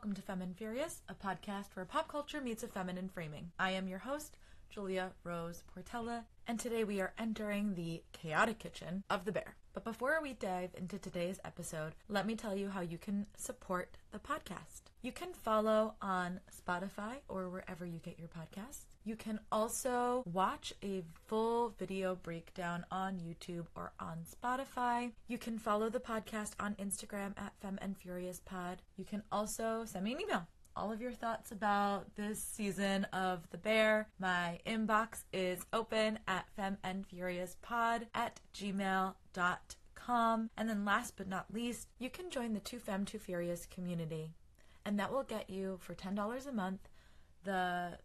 Welcome to Femme Furious, a podcast where pop culture meets a feminine framing. I am your host, Julia Rose Portela, and today we are entering the chaotic kitchen of the bear. But before we dive into today's episode, let me tell you how you can support the podcast. You can follow on Spotify or wherever you get your podcasts. You can also watch a full video breakdown on YouTube or on Spotify. You can follow the podcast on Instagram at Femme Furious Pod. You can also send me an email. All of your thoughts about this season of The Bear. My inbox is open at femmeandfuriouspod@gmail.com. And then last but not least, you can join the Two Femme Two Furious community. And that will get you, for $10 a month, the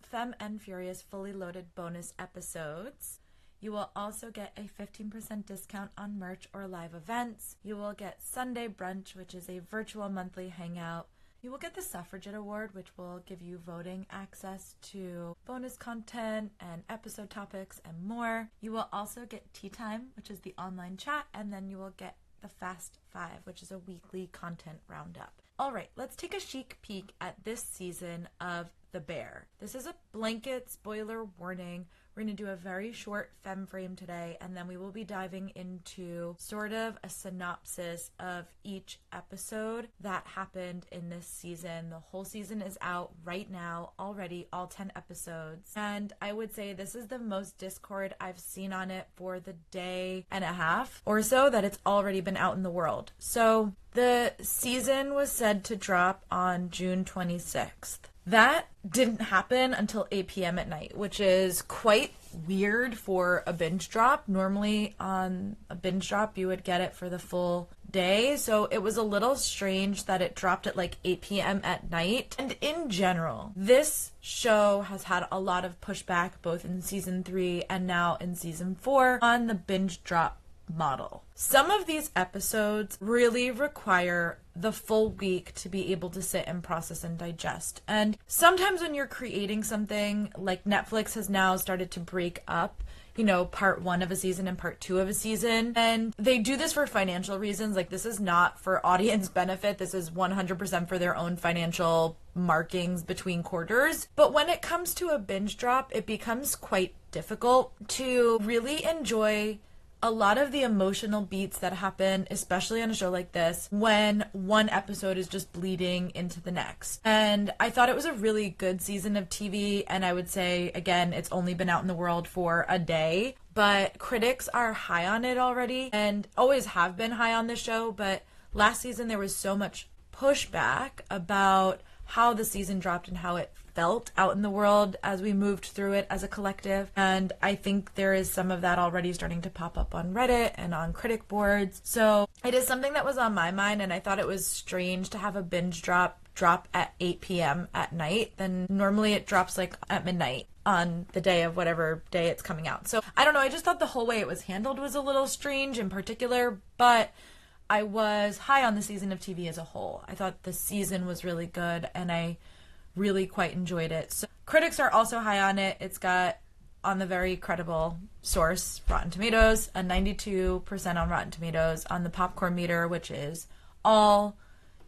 Femme and Furious fully loaded bonus episodes. You will also get a 15% discount on merch or live events. You will get Sunday Brunch, which is a virtual monthly hangout. You will get the Suffragette Award, which will give you voting access to bonus content and episode topics and more. You will also get Tea Time, which is the online chat, and then you will get the Fast Five, which is a weekly content roundup. All right, let's take a chic peek at this season of The Bear. This is a blanket spoiler warning. We're going to do a very short femme frame today, and then we will be diving into sort of a synopsis of each episode that happened in this season. The whole season is out right now already, all 10 episodes. And I would say this is the most Discord I've seen on it for the day and a half or so that it's already been out in the world. So the season was said to drop on June 26th. That didn't happen until 8 p.m. at night, which is quite weird for a binge drop. Normally on a binge drop, you would get it for the full day. So it was a little strange that it dropped at like 8 p.m. at night. And in general, this show has had a lot of pushback, both in season 3 and now in season 4, on the binge drop model. Some of these episodes really require the full week to be able to sit and process and digest. And sometimes when you're creating something, like Netflix has now started to break up, part 1 of a season and part 2 of a season. And they do this for financial reasons. Like, this is not for audience benefit. This is 100% for their own financial markings between quarters. But when it comes to a binge drop, it becomes quite difficult to really enjoy a lot of the emotional beats that happen, especially on a show like this, when one episode is just bleeding into the next. And I thought it was a really good season of TV, and I would say, again, it's only been out in the world for a day, but critics are high on it already, and always have been high on the show, but last season there was so much pushback about how the season dropped and how it felt out in the world as we moved through it as a collective. And I think there is some of that already starting to pop up on Reddit and on critic boards. So it is something that was on my mind, and I thought it was strange to have a binge drop at 8 p.m. at night. Then normally it drops like at midnight on the day of whatever day it's coming out. So I don't know, I just thought the whole way it was handled was a little strange in particular, but I was high on the season of TV as a whole. I thought the season was really good, and I really quite enjoyed it. So critics are also high on it. It's got, on the very credible source, Rotten Tomatoes, a 92% on Rotten Tomatoes. On the popcorn meter, which is all,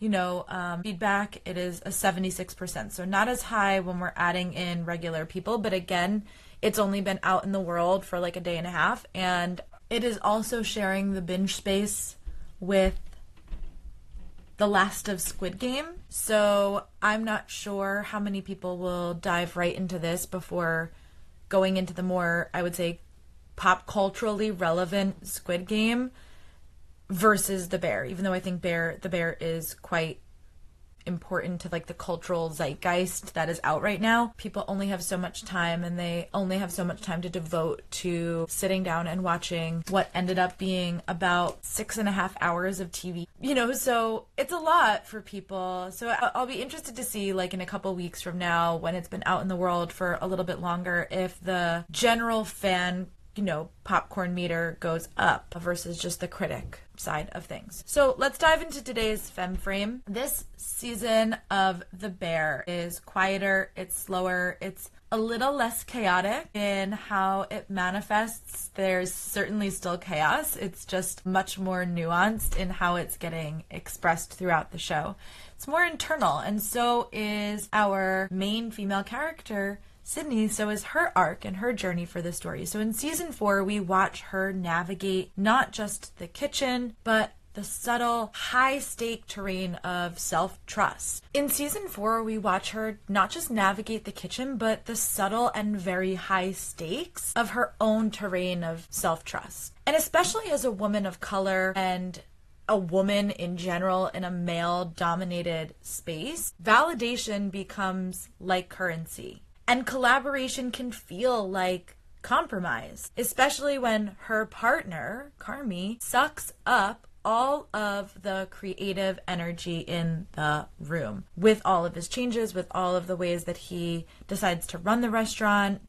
feedback, it is a 76%. So not as high when we're adding in regular people. But again, it's only been out in the world for like a day and a half. And it is also sharing the binge space with the last of Squid Game. So I'm not sure how many people will dive right into this before going into the more, I would say, pop culturally relevant Squid Game versus The Bear, even though I think The Bear is quite important to like the cultural zeitgeist that is out right now. People only have so much time, and they only have so much time to devote to sitting down and watching what ended up being about 6.5 hours of TV. So it's a lot for people. So I'll be interested to see, like, in a couple weeks from now, when it's been out in the world for a little bit longer, if the general fan popcorn meter goes up versus just the critic side of things. So let's dive into today's femme frame. This season of The Bear is quieter, it's slower, it's a little less chaotic in how it manifests. There's certainly still chaos. It's just much more nuanced in how it's getting expressed throughout the show. It's more internal, and so is our main female character, Sydney. So is her arc and her journey for the story. So in season 4, we watch her navigate not just the kitchen, but the subtle, high-stake terrain of self-trust. In season 4, we watch her not just navigate the kitchen, but the subtle and very high stakes of her own terrain of self-trust. And especially as a woman of color and a woman in general in a male-dominated space, validation becomes like currency. And collaboration can feel like compromise, especially when her partner, Carmi, sucks up all of the creative energy in the room with all of his changes, with all of the ways that he decides to run the restaurant,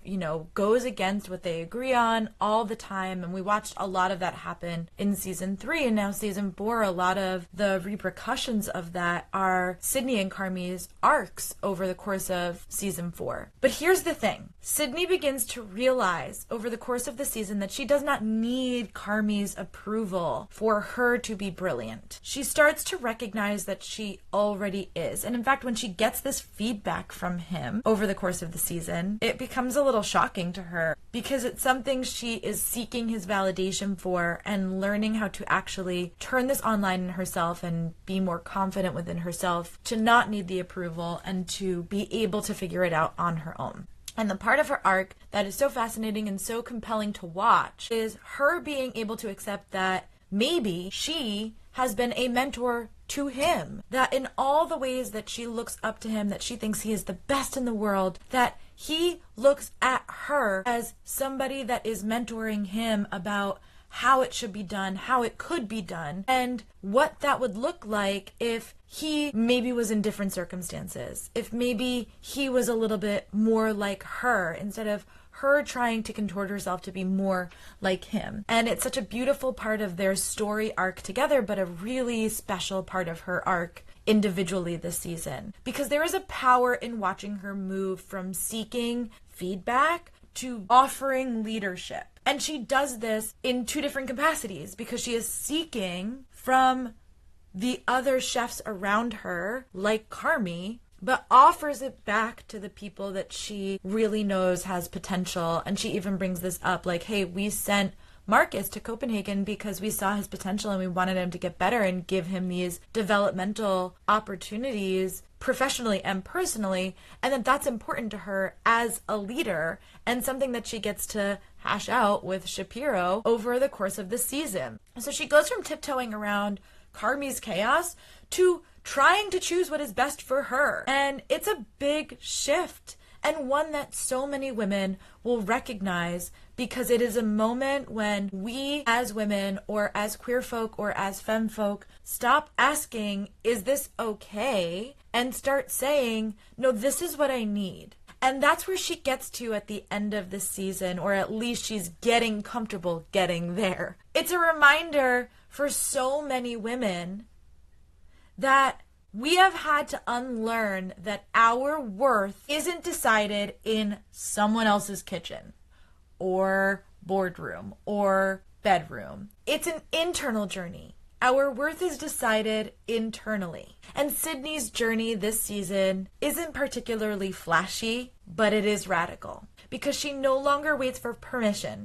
goes against what they agree on all the time. And we watched a lot of that happen in season 3, and now season 4, a lot of the repercussions of that are Sydney and Carmi's arcs over the course of season 4. But here's the thing. Sydney begins to realize over the course of the season that she does not need Carmi's approval for her to be brilliant. She starts to recognize that she already is. And in fact, when she gets this feedback from him over the course of the season, it becomes a little shocking to her because it's something she is seeking his validation for and learning how to actually turn this online in herself and be more confident within herself to not need the approval and to be able to figure it out on her own. And the part of her arc that is so fascinating and so compelling to watch is her being able to accept that maybe she has been a mentor to him, that in all the ways that she looks up to him, that she thinks he is the best in the world, that he looks at her as somebody that is mentoring him about how it should be done, how it could be done, and what that would look like if he maybe was in different circumstances, if maybe he was a little bit more like her instead of her trying to contort herself to be more like him. And it's such a beautiful part of their story arc together, but a really special part of her arc individually this season. Because there is a power in watching her move from seeking feedback to offering leadership. And she does this in 2 different capacities because she is seeking from the other chefs around her, like Carmi, but offers it back to the people that she really knows has potential. And she even brings this up like, hey, we sent Marcus to Copenhagen because we saw his potential and we wanted him to get better and give him these developmental opportunities professionally and personally, and that's important to her as a leader and something that she gets to hash out with Shapiro over the course of the season. So she goes from tiptoeing around Carmi's chaos to trying to choose what is best for her. And it's a big shift, and one that so many women will recognize because it is a moment when we as women or as queer folk or as femme folk stop asking, is this okay? And start saying, no, this is what I need. And that's where she gets to at the end of the season, or at least she's getting comfortable getting there. It's a reminder for so many women that we have had to unlearn that our worth isn't decided in someone else's kitchen or boardroom or bedroom. It's an internal journey. Our worth is decided internally. And Sydney's journey this season isn't particularly flashy, but it is radical because she no longer waits for permission.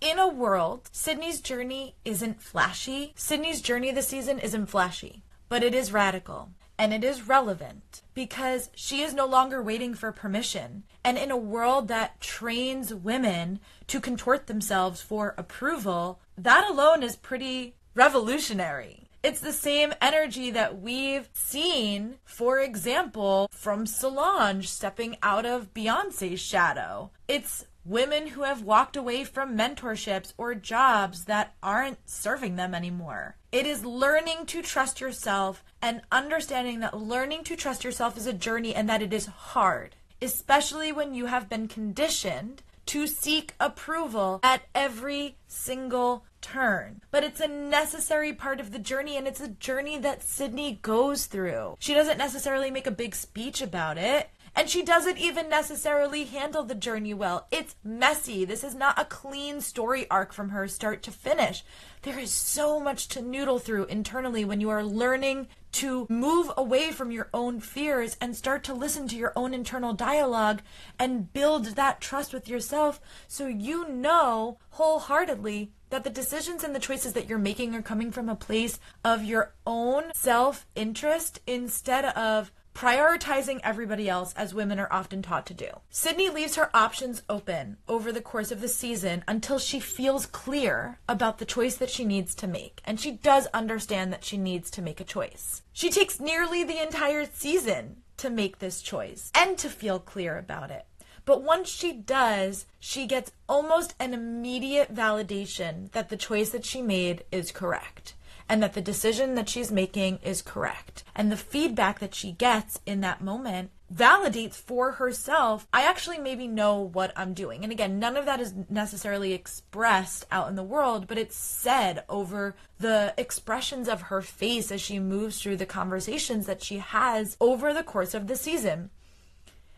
In a world, Sydney's journey isn't flashy. Sydney's journey this season isn't flashy, but it is radical and it is relevant because she is no longer waiting for permission. And in a world that trains women to contort themselves for approval, that alone is pretty revolutionary. It's the same energy that we've seen, for example, from Solange stepping out of Beyonce's shadow. It's women who have walked away from mentorships or jobs that aren't serving them anymore. It is learning to trust yourself and understanding that learning to trust yourself is a journey and that it is hard, especially when you have been conditioned to seek approval at every single turn. But it's a necessary part of the journey, and it's a journey that Sydney goes through. She doesn't necessarily make a big speech about it, and she doesn't even necessarily handle the journey well. It's messy. This is not a clean story arc from her start to finish. There is so much to noodle through internally when you are learning to move away from your own fears and start to listen to your own internal dialogue and build that trust with yourself, so you know wholeheartedly that the decisions and the choices that you're making are coming from a place of your own self-interest instead of prioritizing everybody else, as women are often taught to do. Sydney leaves her options open over the course of the season until she feels clear about the choice that she needs to make. And she does understand that she needs to make a choice. She takes nearly the entire season to make this choice and to feel clear about it. But once she does, she gets almost an immediate validation that the choice that she made is correct, and that the decision that she's making is correct. And the feedback that she gets in that moment validates for herself, I actually maybe know what I'm doing. And again, none of that is necessarily expressed out in the world, but it's said over the expressions of her face as she moves through the conversations that she has over the course of the season.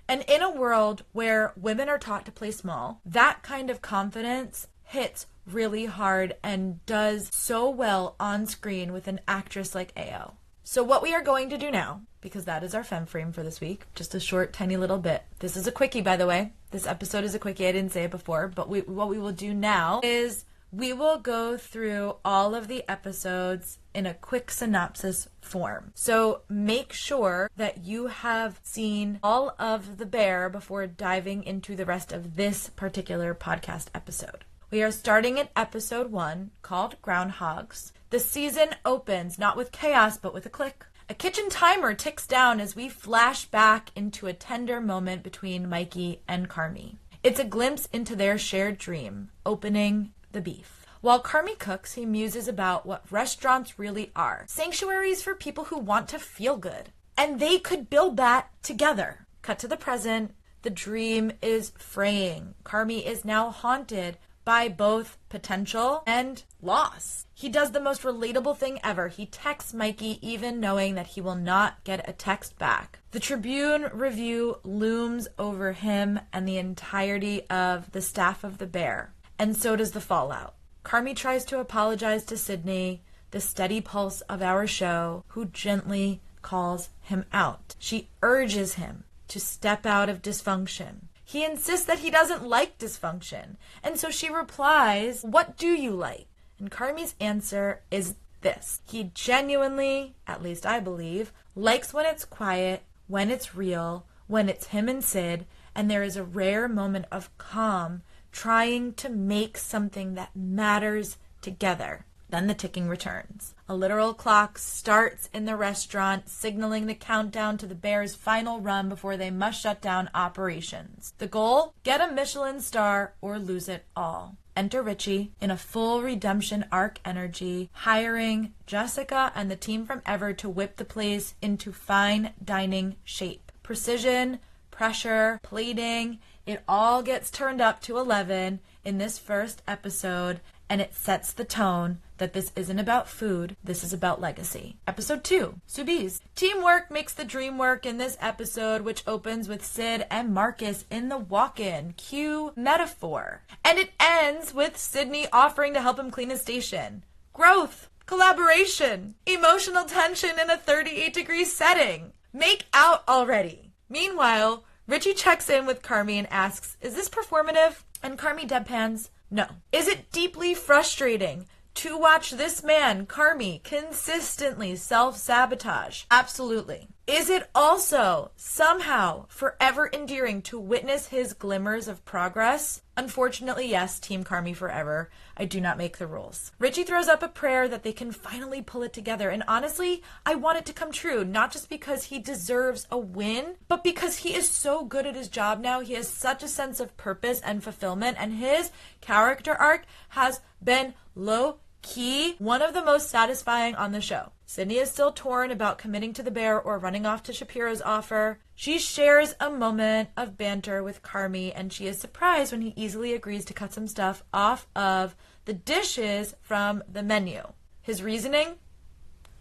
And in a world where women are taught to play small, that kind of confidence hits really hard and does so well on screen with an actress like Ao. So what we are going to do now, because that is our Femme Frame for this week, just a short, tiny little bit. This is a quickie, by the way. This episode is a quickie. I didn't say it before, but what we will do now is we will go through all of the episodes in a quick synopsis form. So make sure that you have seen all of The Bear before diving into the rest of this particular podcast episode. We are starting at episode 1, called Groundhogs. The season opens not with chaos, but with a click. A kitchen timer ticks down as we flash back into a tender moment between Mikey and Carmi. It's a glimpse into their shared dream, opening the beef. While Carmi cooks, he muses about what restaurants really are. Sanctuaries for people who want to feel good. And they could build that together. Cut to the present. The dream is fraying. Carmi is now haunted by both potential and loss. He does the most relatable thing ever. He texts Mikey even knowing that he will not get a text back. The Tribune review looms over him and the entirety of the staff of The Bear, and so does the fallout. Carmi tries to apologize to Sydney, the steady pulse of our show, who gently calls him out. She urges him to step out of dysfunction. He insists that he doesn't like dysfunction, and so she replies, "What do you like?" And Carmi's answer is this. He genuinely, at least I believe, likes when it's quiet, when it's real, when it's him and Sid, and there is a rare moment of calm trying to make something that matters together. Then the ticking returns. A literal clock starts in the restaurant, signaling the countdown to the Bears' final run before they must shut down operations. The goal? Get a Michelin star or lose it all. Enter Richie in a full redemption arc energy, hiring Jessica and the team from Ever to whip the place into fine dining shape. Precision, pressure, plating, it all gets turned up to 11 in this first episode, and it sets the tone that this isn't about food, this is about legacy. Episode 2, Soubise. Teamwork makes the dream work in this episode, which opens with Sid and Marcus in the walk-in. Cue metaphor. And it ends with Sydney offering to help him clean his station. Growth, collaboration, emotional tension in a 38-degree setting. Make out already. Meanwhile, Richie checks in with Carmi and asks, "Is this performative?" And Carmi deadpans, "No." Is it deeply frustrating to watch this man, Carmi, consistently self-sabotage? Absolutely. Is it also somehow forever endearing to witness his glimmers of progress? Unfortunately, yes, Team Carmi forever. I do not make the rules. Richie throws up a prayer that they can finally pull it together, and honestly, I want it to come true, not just because he deserves a win, but because he is so good at his job now. He has such a sense of purpose and fulfillment, and his character arc has been low-key one of the most satisfying on the show. Sydney is still torn about committing to the Bear or running off to Shapiro's offer. She shares a moment of banter with Carmi, and she is surprised when he easily agrees to cut some stuff off of the the dishes from the menu. His reasoning?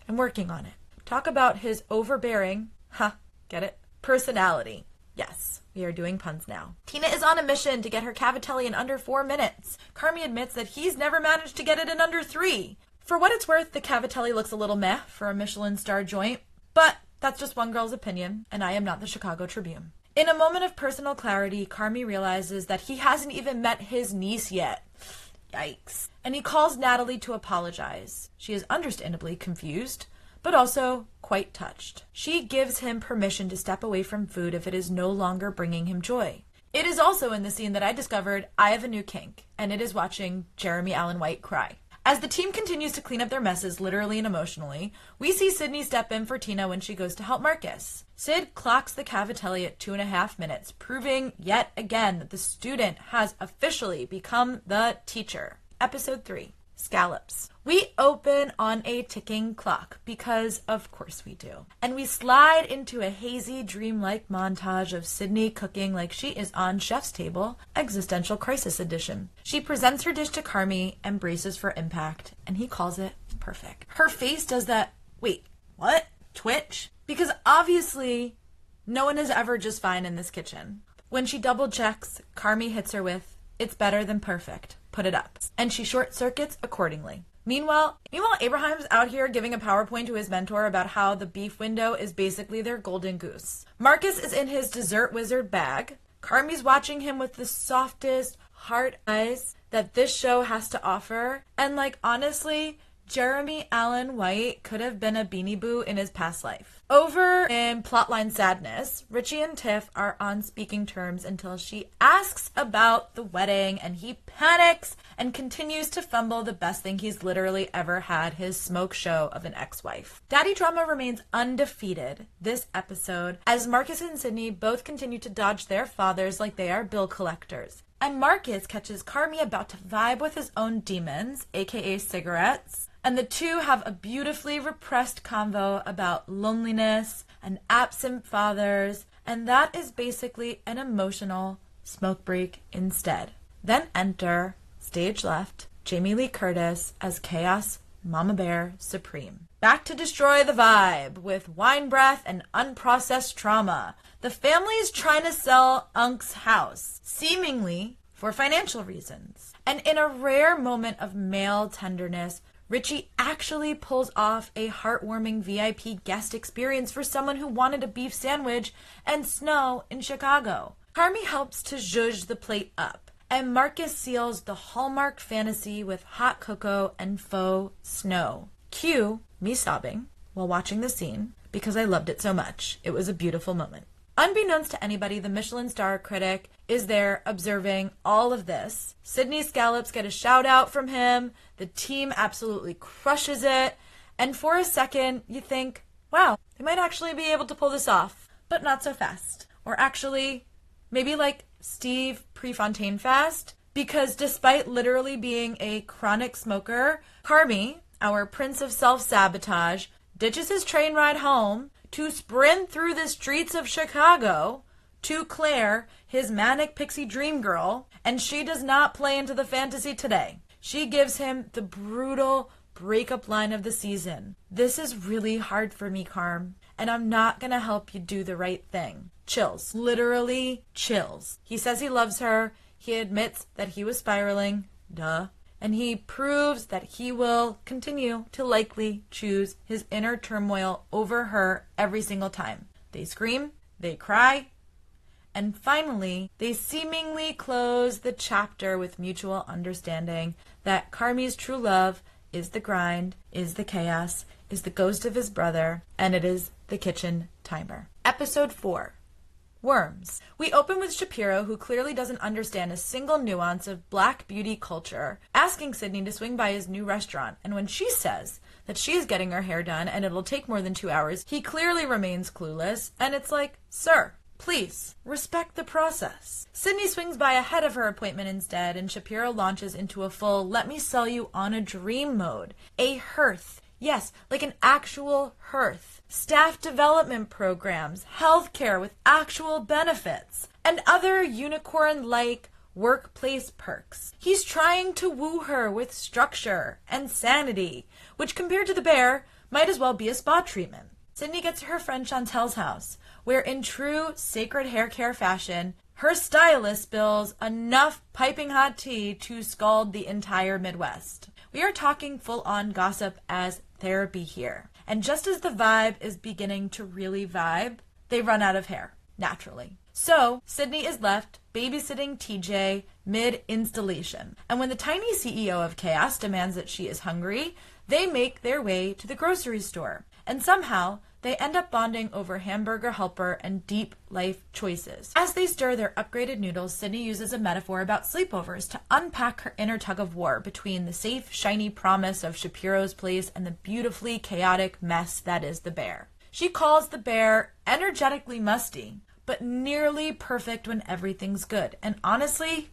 I'm working on it. Talk about his overbearing, get it? Personality. Yes, we are doing puns now. Tina is on a mission to get her cavatelli in under 4 minutes. Carmi admits that he's never managed to get it in under 3. For what it's worth, the cavatelli looks a little meh for a Michelin star joint, but that's just one girl's opinion, and I am not the Chicago Tribune. In a moment of personal clarity, Carmi realizes that he hasn't even met his niece yet. Yikes. And he calls Natalie to apologize. She is understandably confused, but also quite touched. She gives him permission to step away from food if it is no longer bringing him joy. It is also in the scene that I discovered I have a new kink, and it is watching Jeremy Allen White cry. As the team continues to clean up their messes, literally and emotionally, we see Sydney step in for Tina when she goes to help Marcus. Sid clocks the cavatelli at 2.5 minutes, proving yet again that the student has officially become the teacher. Episode 3. Scallops. We open on a ticking clock, because of course we do. And we slide into a hazy, dreamlike montage of Sydney cooking like she is on Chef's Table, Existential Crisis Edition. She presents her dish to Carmi and braces for impact, and he calls it perfect. Her face does that, wait, what? Twitch? Because obviously, no one is ever just fine in this kitchen. When she double checks, Carmi hits her with, "It's better than perfect. Put it up." And she short circuits accordingly. Meanwhile, Abraham's out here giving a PowerPoint to his mentor about how the beef window is basically their golden goose. Marcus is in his dessert wizard bag. Carmi's watching him with the softest heart eyes that this show has to offer. And honestly, Jeremy Allen White could have been a Beanie Boo in his past life. Over in Plotline Sadness, Richie and Tiff are on speaking terms until she asks about the wedding, and he panics and continues to fumble the best thing he's literally ever had, his smoke show of an ex-wife. Daddy drama remains undefeated this episode, as Marcus and Sydney both continue to dodge their fathers like they are bill collectors. And Marcus catches Carmi about to vibe with his own demons, aka cigarettes, and the two have a beautifully repressed convo about loneliness and absent fathers, and that is basically an emotional smoke break instead. Then enter, stage left, Jamie Lee Curtis as Chaos Mama Bear Supreme. Back to destroy the vibe with wine breath and unprocessed trauma. The family is trying to sell Unk's house, seemingly for financial reasons. And in a rare moment of male tenderness, Richie actually pulls off a heartwarming VIP guest experience for someone who wanted a beef sandwich and snow in Chicago. Carmi helps to zhuzh the plate up, and Marcus seals the Hallmark fantasy with hot cocoa and faux snow. Cue me sobbing while watching the scene because I loved it so much. It was a beautiful moment. Unbeknownst to anybody, the Michelin star critic is there observing all of this. Sydney's scallops get a shout out from him. The team absolutely crushes it. And for a second, you think, wow, they might actually be able to pull this off, but not so fast. Or actually, maybe like Steve Prefontaine fast, because despite literally being a chronic smoker, Carmi, our prince of self-sabotage, ditches his train ride home to sprint through the streets of Chicago to Claire, his manic pixie dream girl, and she does not play into the fantasy today. She gives him the brutal breakup line of the season. "This is really hard for me, Carm, and I'm not gonna help you do the right thing." Chills. Literally chills. He says he loves her. He admits that he was spiraling. Duh. And he proves that he will continue to likely choose his inner turmoil over her every single time. They scream, they cry, and finally, they seemingly close the chapter with mutual understanding that Carmi's true love is the grind, is the chaos, is the ghost of his brother, and it is the kitchen timer. Episode 4. Worms. We open with Shapiro, who clearly doesn't understand a single nuance of Black beauty culture, asking Sydney to swing by his new restaurant, and when she says that she is getting her hair done and it'll take more than 2 hours, he clearly remains clueless, and it's like, sir, please, respect the process. Sydney swings by ahead of her appointment instead, and Shapiro launches into a full let me sell you on a dream mode. A hearth. Yes, like an actual hearth. Staff development programs, healthcare with actual benefits, and other unicorn-like workplace perks. He's trying to woo her with structure and sanity, which compared to the bear might as well be a spa treatment. Sydney gets to her friend Chantel's house, where in true sacred hair care fashion, her stylist spills enough piping hot tea to scald the entire Midwest. We are talking full-on gossip as therapy here. And just as the vibe is beginning to really vibe, they run out of hair, naturally. So, Sydney is left babysitting TJ mid-installation. And when the tiny CEO of Chaos demands that she is hungry, they make their way to the grocery store. And somehow, they end up bonding over hamburger helper and deep life choices. As they stir their upgraded noodles, Sydney uses a metaphor about sleepovers to unpack her inner tug-of-war between the safe, shiny promise of Shapiro's place and the beautifully chaotic mess that is the bear. She calls the bear energetically musty, but nearly perfect when everything's good. And honestly,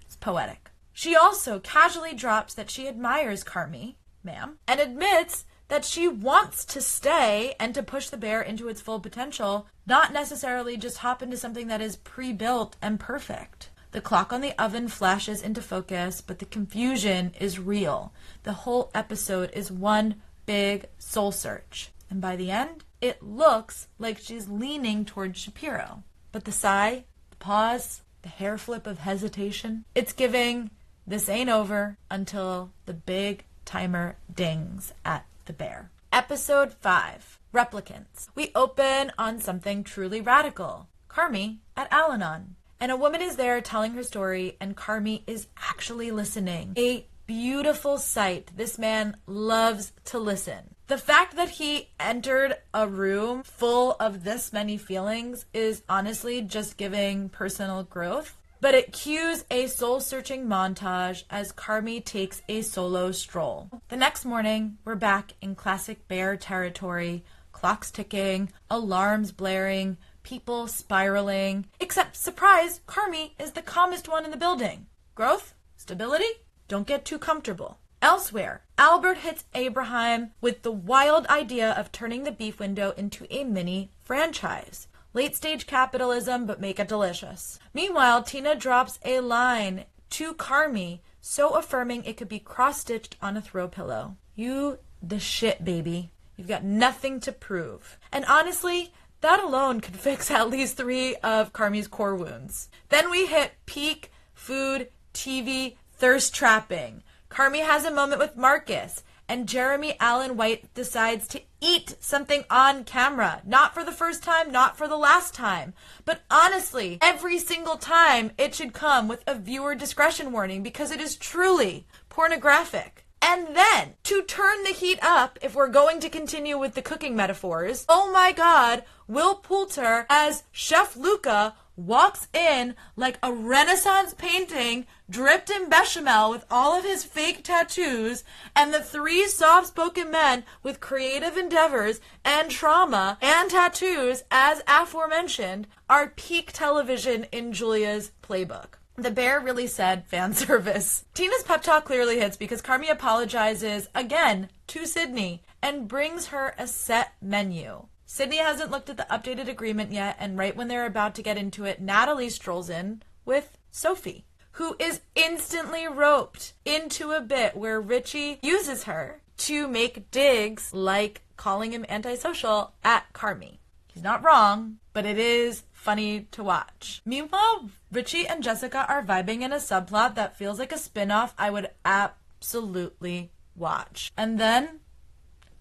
it's poetic. She also casually drops that she admires Carmi, ma'am, and admits that she wants to stay and to push the bear into its full potential, not necessarily just hop into something that is pre-built and perfect. The clock on the oven flashes into focus, but the confusion is real. The whole episode is one big soul search. And by the end, it looks like she's leaning towards Shapiro. But the sigh, the pause, the hair flip of hesitation, it's giving this ain't over until the big timer dings at the bear. Episode 5, Replicants. We open on something truly radical. Carmi at Al-Anon. And a woman is there telling her story, and Carmi is actually listening. A beautiful sight. This man loves to listen. The fact that he entered a room full of this many feelings is honestly just giving personal growth. But it cues a soul-searching montage as Carmi takes a solo stroll. The next morning, we're back in classic bear territory. Clocks ticking, alarms blaring, people spiraling. Except, surprise, Carmi is the calmest one in the building. Growth? Stability? Don't get too comfortable. Elsewhere, Albert hits Abraham with the wild idea of turning the beef window into a mini franchise. Late-stage capitalism, but make it delicious. Meanwhile, Tina drops a line to Carmi, so affirming it could be cross-stitched on a throw pillow. You the shit, baby. You've got nothing to prove. And honestly, that alone could fix at least 3 of Carmi's core wounds. Then we hit peak food, TV, thirst trapping. Carmi has a moment with Marcus, and Jeremy Allen White decides to eat something on camera. Not for the first time, not for the last time. But honestly, every single time it should come with a viewer discretion warning because it is truly pornographic. And then, to turn the heat up, if we're going to continue with the cooking metaphors, oh my god, Will Poulter as Chef Luca walks in like a Renaissance painting dripped in bechamel with all of his fake tattoos, and the 3 soft-spoken men with creative endeavors and trauma and tattoos, as aforementioned, are peak television in Julia's playbook. The bear really said fan service. Tina's pep talk clearly hits because Carmi apologizes again to Sydney and brings her a set menu. Sydney hasn't looked at the updated agreement yet, and right when they're about to get into it, Natalie strolls in with Sophie, who is instantly roped into a bit where Richie uses her to make digs like calling him antisocial at Carmi. He's not wrong, but it is funny to watch. Meanwhile, Richie and Jessica are vibing in a subplot that feels like a spin-off I would absolutely watch. And then,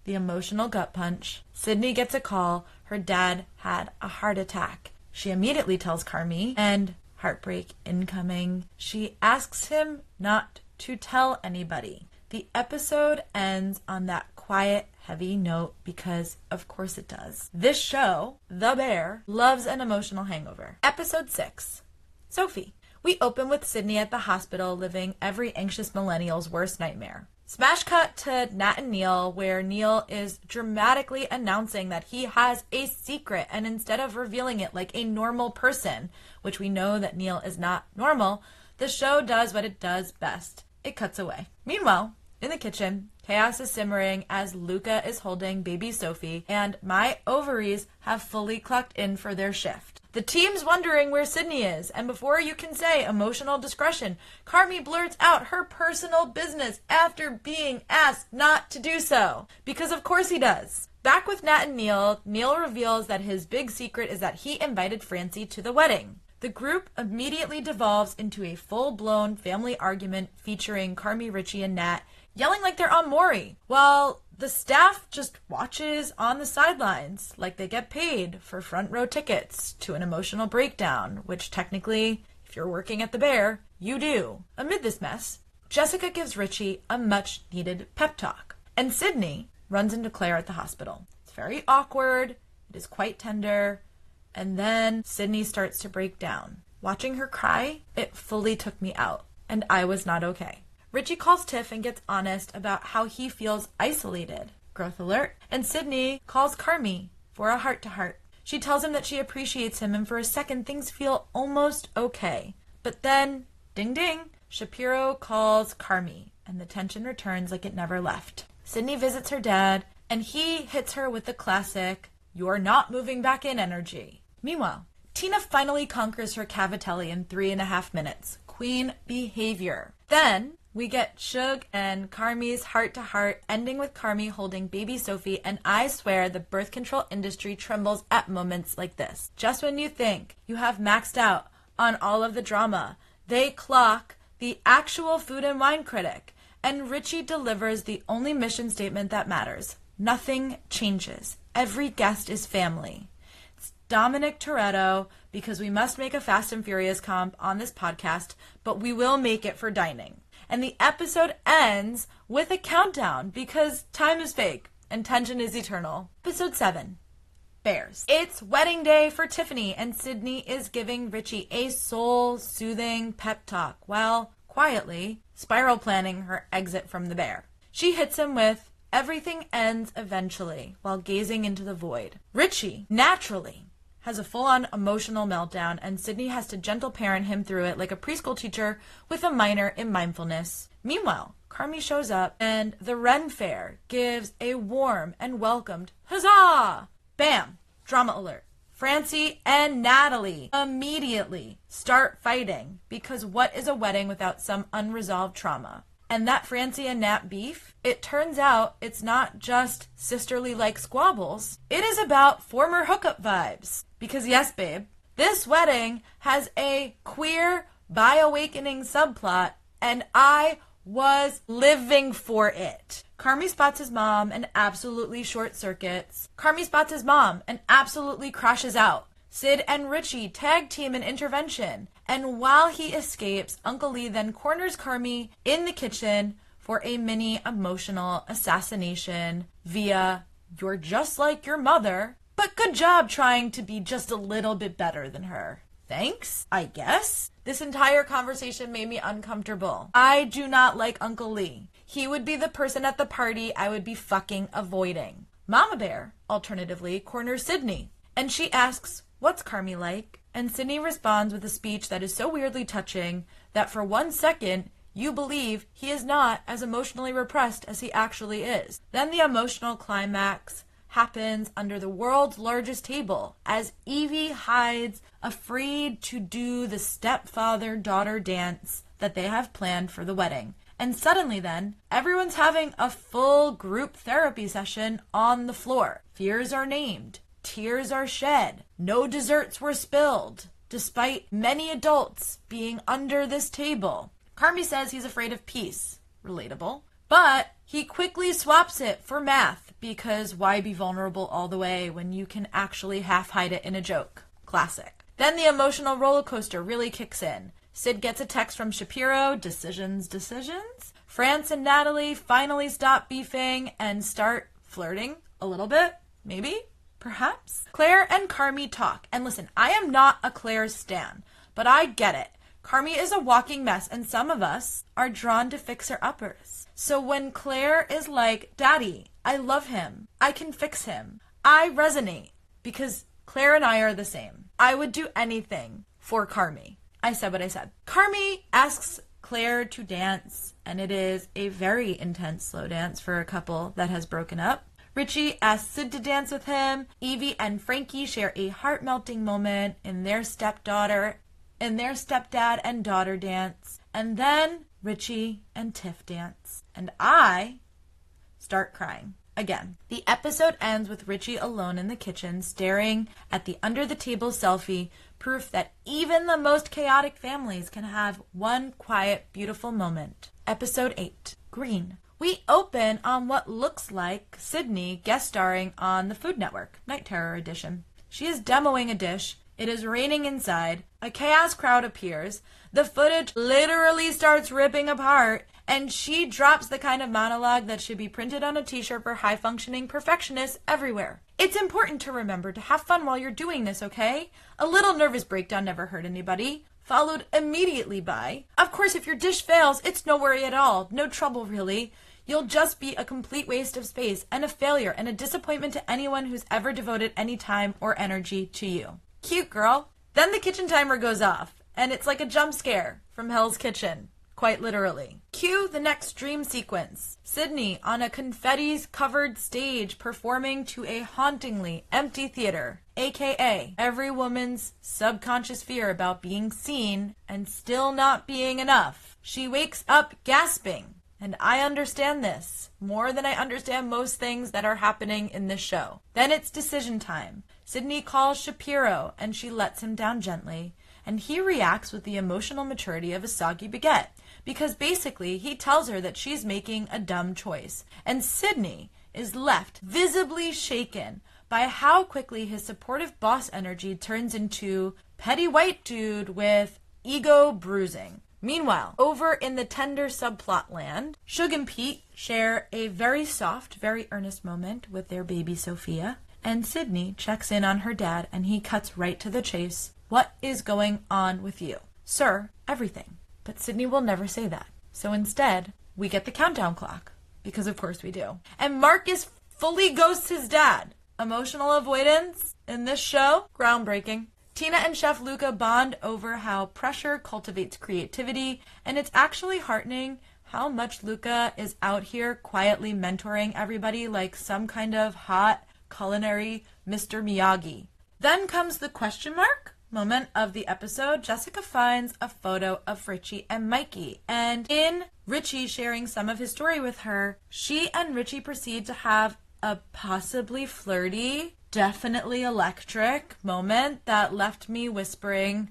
the emotional gut punch. Sydney gets a call. Her dad had a heart attack. She immediately tells Carmi, and heartbreak incoming. She asks him not to tell anybody. The episode ends on that quiet, heavy note because, of course it does. This show, The Bear, loves an emotional hangover. Episode 6, Sophie. We open with Sydney at the hospital living every anxious millennial's worst nightmare. Smash cut to Nat and Neil, where Neil is dramatically announcing that he has a secret, and instead of revealing it like a normal person, which we know that Neil is not normal, the show does what it does best. It cuts away. Meanwhile, in the kitchen, chaos is simmering as Luca is holding baby Sophie, and my ovaries have fully clocked in for their shift. The team's wondering where Sydney is, and before you can say emotional discretion, Carmi blurts out her personal business after being asked not to do so. Because of course he does. Back with Nat and Neil, Neil reveals that his big secret is that he invited Francie to the wedding. The group immediately devolves into a full-blown family argument featuring Carmi, Richie, and Nat yelling like they're on Maury, while the staff just watches on the sidelines like they get paid for front row tickets to an emotional breakdown, which technically, if you're working at the Bear, you do. Amid this mess, Jessica gives Richie a much-needed pep talk, and Sydney runs into Claire at the hospital. It's very awkward, it is quite tender, and then Sydney starts to break down. Watching her cry, it fully took me out, and I was not okay. Richie calls Tiff and gets honest about how he feels isolated. Growth alert. And Sydney calls Carmi for a heart-to-heart. She tells him that she appreciates him, and for a second things feel almost okay. But then, ding ding, Shapiro calls Carmi, and the tension returns like it never left. Sydney visits her dad, and he hits her with the classic, "You're not moving back in" energy. Meanwhile, Tina finally conquers her cavatelli in 3.5 minutes. Queen behavior. Then we get Shug and Carmi's heart-to-heart, ending with Carmi holding baby Sophie, and I swear the birth control industry trembles at moments like this. Just when you think you have maxed out on all of the drama, they clock the actual Food and Wine critic, and Richie delivers the only mission statement that matters. Nothing changes. Every guest is family. It's Dominic Toretto, because we must make a Fast and Furious comp on this podcast, but we will make it for dining. And the episode ends with a countdown because time is fake and tension is eternal. Episode 7. Bears. It's wedding day for Tiffany, and Sydney is giving Richie a soul-soothing pep talk while, quietly, spiral planning her exit from the Bear. She hits him with, "Everything ends eventually," while gazing into the void. Richie, naturally, has a full-on emotional meltdown, and Sydney has to gentle parent him through it like a preschool teacher with a minor in mindfulness. Meanwhile, Carmi shows up, and the Ren Fair gives a warm and welcomed huzzah! Bam! Drama alert. Francie and Natalie immediately start fighting, because what is a wedding without some unresolved trauma? And that Francie and Nat beef, it turns out it's not just sisterly-like squabbles. It is about former hookup vibes. Because yes, babe, this wedding has a queer bi-awakening subplot, and I was living for it. Carmi spots his mom and absolutely short circuits. Carmi spots his mom and absolutely crashes out. Sid and Richie tag team an intervention, and while he escapes, Uncle Lee then corners Carmi in the kitchen for a mini emotional assassination via, "You're just like your mother, but good job trying to be just a little bit better than her. Thanks, I guess." This entire conversation made me uncomfortable. I do not like Uncle Lee. He would be the person at the party I would be fucking avoiding. Mama Bear, alternatively, corners Sydney, and she asks, "What's Carmi like?" And Sydney responds with a speech that is so weirdly touching that for 1 second, you believe he is not as emotionally repressed as he actually is. Then the emotional climax happens under the world's largest table as Evie hides, afraid to do the stepfather-daughter dance that they have planned for the wedding. And suddenly then, everyone's having a full group therapy session on the floor. Fears are named. Tears are shed. No desserts were spilled, despite many adults being under this table. Carmi says he's afraid of peace. Relatable. But he quickly swaps it for math, because why be vulnerable all the way when you can actually half hide it in a joke? Classic. Then the emotional roller coaster really kicks in. Sid gets a text from Shapiro, decisions. France and Natalie finally stop beefing and start flirting a little bit, maybe, perhaps. Claire and Carmi talk. And listen, I am not a Claire stan, but I get it. Carmi is a walking mess, and some of us are drawn to fixer-uppers. So when Claire is like, "Daddy, I love him. I can fix him," I resonate, because Claire and I are the same. I would do anything for Carmi. I said what I said. Carmi asks Claire to dance, and it is a very intense slow dance for a couple that has broken up. Richie asks Sid to dance with him. Evie and Frankie share a heart-melting moment in their stepdad and daughter dance. And then Richie and Tiff dance. And I start crying again. The episode ends with Richie alone in the kitchen, staring at the under-the-table selfie, proof that even the most chaotic families can have one quiet, beautiful moment. Episode 8, Green. We open on what looks like Sydney guest starring on the Food Network, Night Terror edition. She is demoing a dish. It is raining inside. A chaos crowd appears. The footage literally starts ripping apart, and she drops the kind of monologue that should be printed on a t-shirt for high-functioning perfectionists everywhere. It's important to remember to have fun while you're doing this, okay? A little nervous breakdown never hurt anybody. Followed immediately by, of course, if your dish fails, it's no worry at all. No trouble, really. You'll just be a complete waste of space and a failure and a disappointment to anyone who's ever devoted any time or energy to you. Cute, girl. Then the kitchen timer goes off, and it's like a jump scare from Hell's Kitchen. Quite literally. Cue the next dream sequence. Sydney on a confetti-covered stage performing to a hauntingly empty theater, aka every woman's subconscious fear about being seen and still not being enough. She wakes up gasping, and I understand this more than I understand most things that are happening in this show. Then it's decision time. Sydney calls Shapiro, and she lets him down gently, and he reacts with the emotional maturity of a soggy baguette. Because basically, he tells her that she's making a dumb choice. And Sydney is left visibly shaken by how quickly his supportive boss energy turns into petty white dude with ego bruising. Meanwhile, over in the tender subplot land, Suge and Pete share a very soft, very earnest moment with their baby Sophia. And Sydney checks in on her dad, and he cuts right to the chase. What is going on with you? Sir, everything. But Sydney will never say that. So instead, we get the countdown clock. Because of course we do. And Marcus fully ghosts his dad. Emotional avoidance in this show, groundbreaking. Tina and Chef Luca bond over how pressure cultivates creativity. And it's actually heartening how much Luca is out here quietly mentoring everybody like some kind of hot culinary Mr. Miyagi. Then comes the question mark moment of the episode. Jessica finds a photo of Richie and Mikey, and in Richie sharing some of his story with her, she and Richie proceed to have a possibly flirty, definitely electric moment that left me whispering,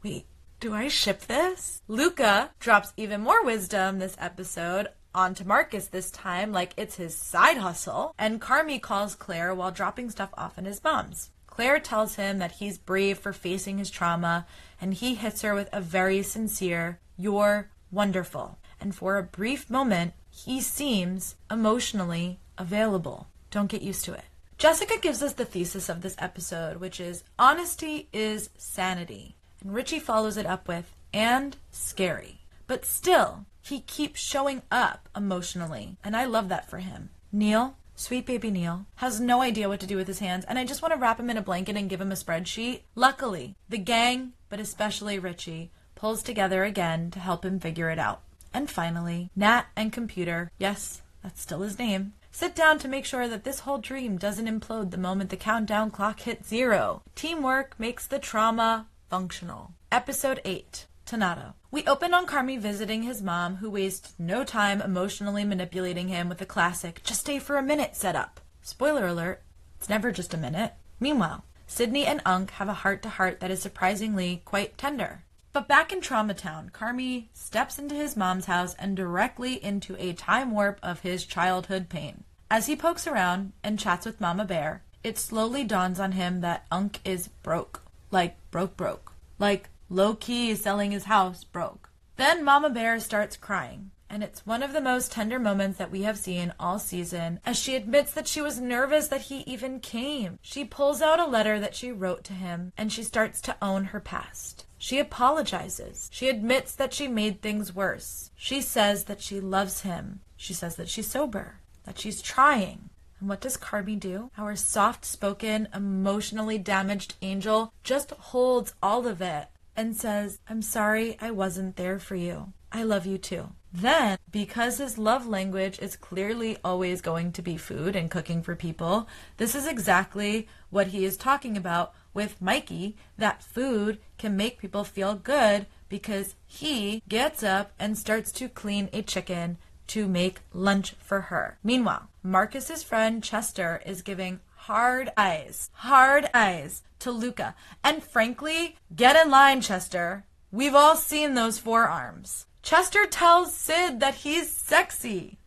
wait, do I ship this? Luca drops even more wisdom this episode onto Marcus this time, like it's his side hustle, and Carmi calls Claire while dropping stuff off in his mom's. Claire tells him that he's brave for facing his trauma, and he hits her with a very sincere, "You're wonderful." And for a brief moment, he seems emotionally available. Don't get used to it. Jessica gives us the thesis of this episode, which is honesty is sanity. And Richie follows it up with, and scary. But still, he keeps showing up emotionally, and I love that for him. Neil, sweet baby Neil, has no idea what to do with his hands, and I just want to wrap him in a blanket and give him a spreadsheet. Luckily, the gang, but especially Richie, pulls together again to help him figure it out. And finally, Nat and Computer, yes, that's still his name, sit down to make sure that this whole dream doesn't implode the moment the countdown clock hits 0. Teamwork makes the trauma functional. Episode 8, Tonato. We open on Carmi visiting his mom, who wastes no time emotionally manipulating him with the classic "just stay for a minute" setup. Spoiler alert, it's never just a minute. Meanwhile, Sydney and Unc have a heart-to-heart that is surprisingly quite tender. But back in Trauma Town, Carmi steps into his mom's house and directly into a time warp of his childhood pain. As he pokes around and chats with Mama Bear, it slowly dawns on him that Unc is broke. Like broke. Like low-key selling his house broke. Then Mama Bear starts crying, and it's one of the most tender moments that we have seen all season, as she admits that she was nervous that he even came. She pulls out a letter that she wrote to him, and she starts to own her past. She apologizes. She admits that she made things worse. She says that she loves him. She says that she's sober, that she's trying. And what does Carmi do? Our soft-spoken, emotionally damaged angel just holds all of it and says, "I'm sorry I wasn't there for you. I love you too." Then, because his love language is clearly always going to be food and cooking for people, this is exactly what he is talking about with Mikey, that food can make people feel good because he gets up and starts to clean a chicken to make lunch for her. Meanwhile, Marcus's friend Chester is giving hard eyes to Luca. And frankly, get in line, Chester. We've all seen those forearms. Chester tells Sid that he's sexy.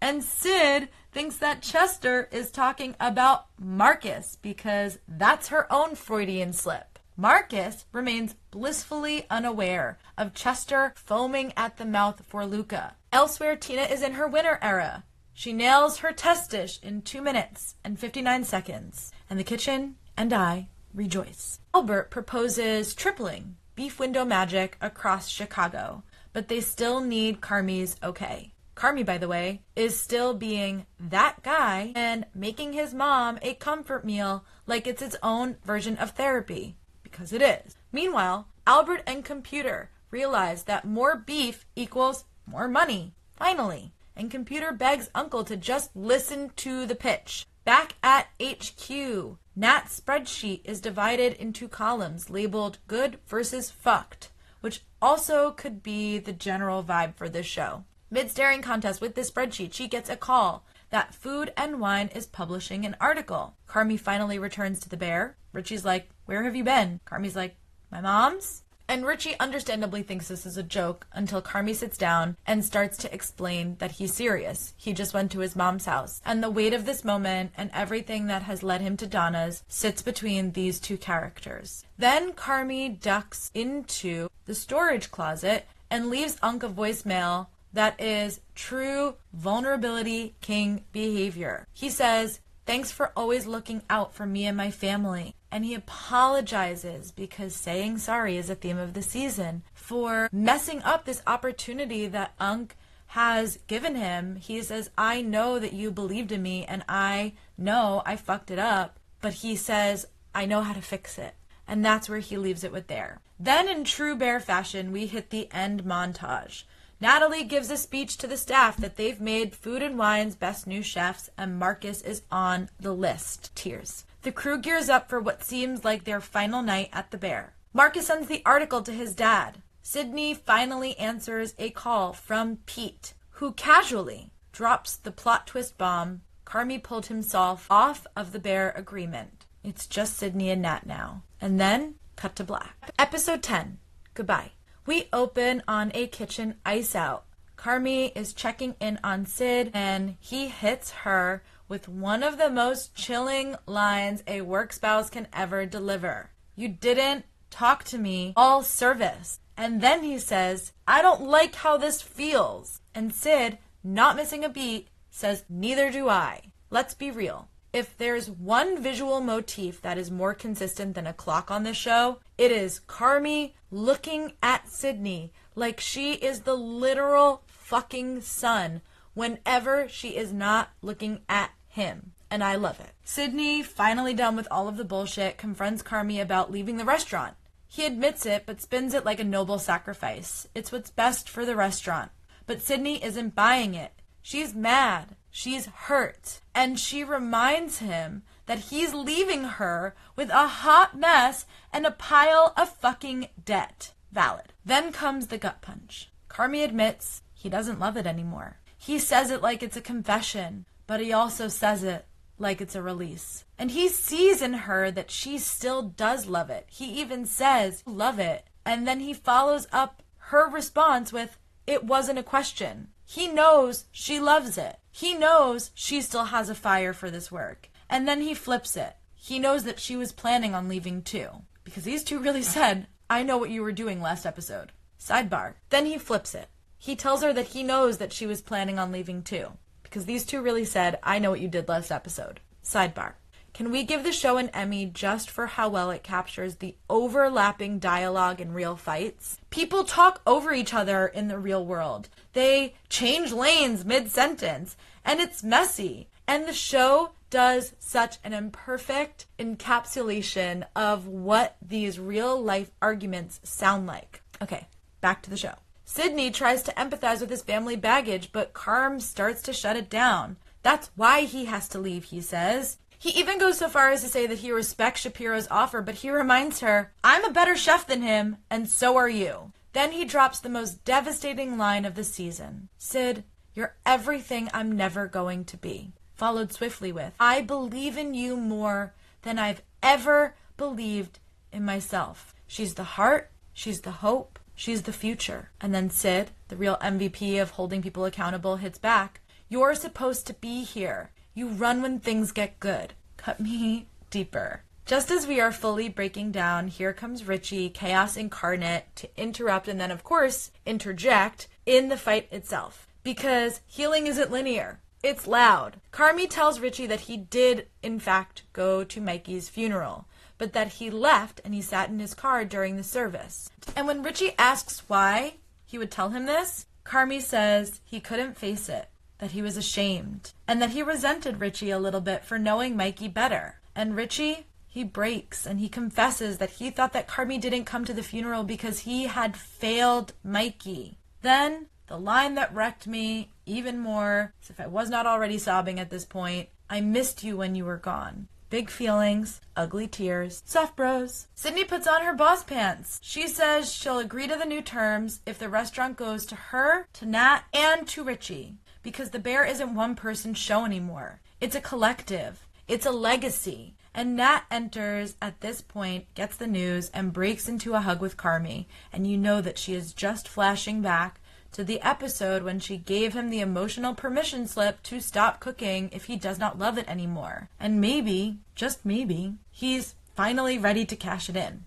And Sid thinks that Chester is talking about Marcus because that's her own Freudian slip. Marcus remains blissfully unaware of Chester foaming at the mouth for Luca. Elsewhere, Tina is in her winter era. She nails her test dish in 2 minutes and 59 seconds. And the kitchen and I rejoice. Albert proposes tripling beef window magic across Chicago, but they still need Carmi's okay. Carmi, by the way, is still being that guy and making his mom a comfort meal like it's its own version of therapy, because it is. Meanwhile, Albert and Computer realize that more beef equals more money, finally, and Computer begs Uncle to just listen to the pitch. Back at HQ, Nat's spreadsheet is divided into columns labeled good versus fucked, which also could be the general vibe for this show. Mid-staring contest with this spreadsheet, she gets a call that Food and Wine is publishing an article. Carmi finally returns to the bear. Richie's like, where have you been? Carmi's like, my mom's? And Richie understandably thinks this is a joke until Carmi sits down and starts to explain that he's serious. He just went to his mom's house. And the weight of this moment and everything that has led him to Donna's sits between these two characters. Then Carmi ducks into the storage closet and leaves Unc a voicemail that is true vulnerability king behavior. He says, thanks for always looking out for me and my family. And he apologizes because saying sorry is a theme of the season for messing up this opportunity that Unc has given him. He says, I know that you believed in me and I know I fucked it up. But he says, I know how to fix it. And that's where he leaves it with there. Then in true bear fashion, we hit the end montage. Natalie gives a speech to the staff that they've made Food and Wine's best new chefs, and Marcus is on the list. Tears. The crew gears up for what seems like their final night at the Bear. Marcus sends the article to his dad. Sydney finally answers a call from Pete, who casually drops the plot twist bomb. Carmi pulled himself off of the Bear agreement. It's just Sydney and Nat now. And then, cut to black. Episode 10. Goodbye. We open on a kitchen ice out. Carmi is checking in on Sid, and he hits her with one of the most chilling lines a work spouse can ever deliver. You didn't talk to me all service. And then he says, I don't like how this feels. And Sid, not missing a beat, says, neither do I. Let's be real. If there's one visual motif that is more consistent than a clock on this show, it is Carmi looking at Sydney like she is the literal fucking sun whenever she is not looking at him. And I love it. Sydney, finally done with all of the bullshit, confronts Carmi about leaving the restaurant. He admits it, but spins it like a noble sacrifice. It's what's best for the restaurant. But Sydney isn't buying it. She's mad. She's hurt. And she reminds him that he's leaving her with a hot mess and a pile of fucking debt. Valid. Then comes the gut punch. Carmi admits he doesn't love it anymore. He says it like it's a confession, but he also says it like it's a release. And he sees in her that she still does love it. He even says, love it. And then he follows up her response with, it wasn't a question. He knows she loves it. He knows she still has a fire for this work. And then he flips it. He knows that she was planning on leaving too. Because these two really said, I know what you were doing last episode. Sidebar. Then he flips it. He tells her that he knows that she was planning on leaving too. Because these two really said, I know what you did last episode. Sidebar. Can we give the show an Emmy just for how well it captures the overlapping dialogue in real fights? People talk over each other in the real world. They change lanes mid-sentence, and it's messy. And the show does such an imperfect encapsulation of what these real-life arguments sound like. Okay, back to the show. Sydney tries to empathize with his family baggage, but Carm starts to shut it down. That's why he has to leave, he says. He even goes so far as to say that he respects Shapiro's offer, but he reminds her, I'm a better chef than him, and so are you. Then he drops the most devastating line of the season. Sid, you're everything I'm never going to be. Followed swiftly with, I believe in you more than I've ever believed in myself. She's the heart, she's the hope, she's the future. And then Sid, the real MVP of holding people accountable, hits back. You're supposed to be here. You run when things get good. Cut me deeper. Just as we are fully breaking down, here comes Richie, chaos incarnate, to interrupt and then, of course, interject in the fight itself. Because healing isn't linear. It's loud. Carmi tells Richie that he did, in fact, go to Mikey's funeral, but that he left and he sat in his car during the service. And when Richie asks why he would tell him this, Carmi says he couldn't face it, that he was ashamed, and that he resented Richie a little bit for knowing Mikey better. And Richie, he breaks and he confesses that he thought that Carmi didn't come to the funeral because he had failed Mikey. Then, the line that wrecked me even more, as if I was not already sobbing at this point, I missed you when you were gone. Big feelings, ugly tears, soft bros. Sydney puts on her boss pants. She says she'll agree to the new terms if the restaurant goes to her, to Nat, and to Richie. Because the Bear isn't one person's show anymore. It's a collective. It's a legacy. And Nat enters at this point, gets the news, and breaks into a hug with Carmi. And you know that she is just flashing back to the episode when she gave him the emotional permission slip to stop cooking if he does not love it anymore. And maybe, just maybe, he's finally ready to cash it in.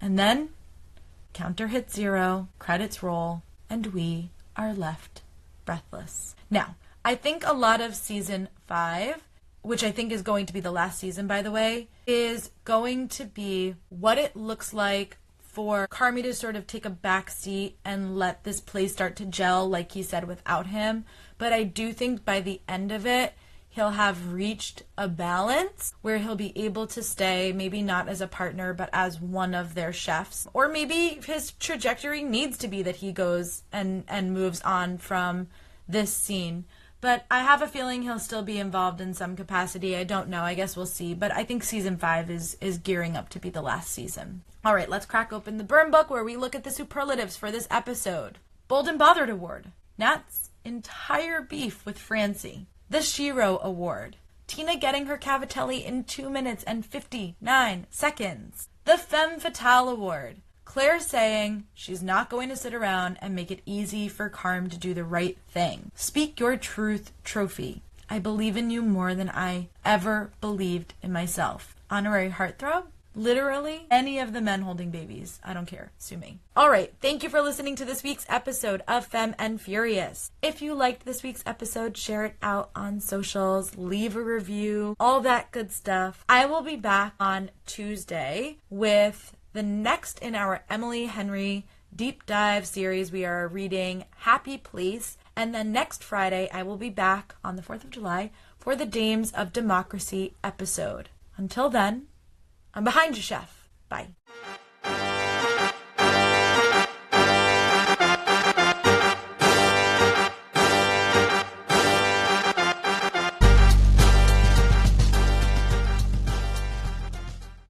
And then, counter hits 0, credits roll, and we are left breathless. Now, I think a lot of season 5, which I think is going to be the last season, by the way, is going to be what it looks like for Carmi to sort of take a back seat and let this place start to gel, like he said, without him. But I do think by the end of it, he'll have reached a balance where he'll be able to stay, maybe not as a partner, but as one of their chefs. Or maybe his trajectory needs to be that he goes and moves on from this scene. But I have a feeling he'll still be involved in some capacity. I don't know. I guess we'll see. But I think season 5 is gearing up to be the last season. All right, let's crack open the burn book where we look at the superlatives for this episode. Bold and Bothered Award. Nat's entire beef with Francie. The Shiro Award. Tina getting her cavatelli in 2 minutes and 59 seconds. The Femme Fatale Award. Claire saying she's not going to sit around and make it easy for Carm to do the right thing. Speak Your Truth trophy. I believe in you more than I ever believed in myself. Honorary heartthrob. Literally any of the men holding babies. I don't care. Sue me. All right. Thank you for listening to this week's episode of Femme and Furious. If you liked this week's episode, share it out on socials, leave a review, all that good stuff. I will be back on Tuesday with the next in our Emily Henry deep dive series. We are reading Happy Place. And then next Friday, I will be back on the 4th of July for the Dames of Democracy episode. Until then, I'm behind you, Chef. Bye.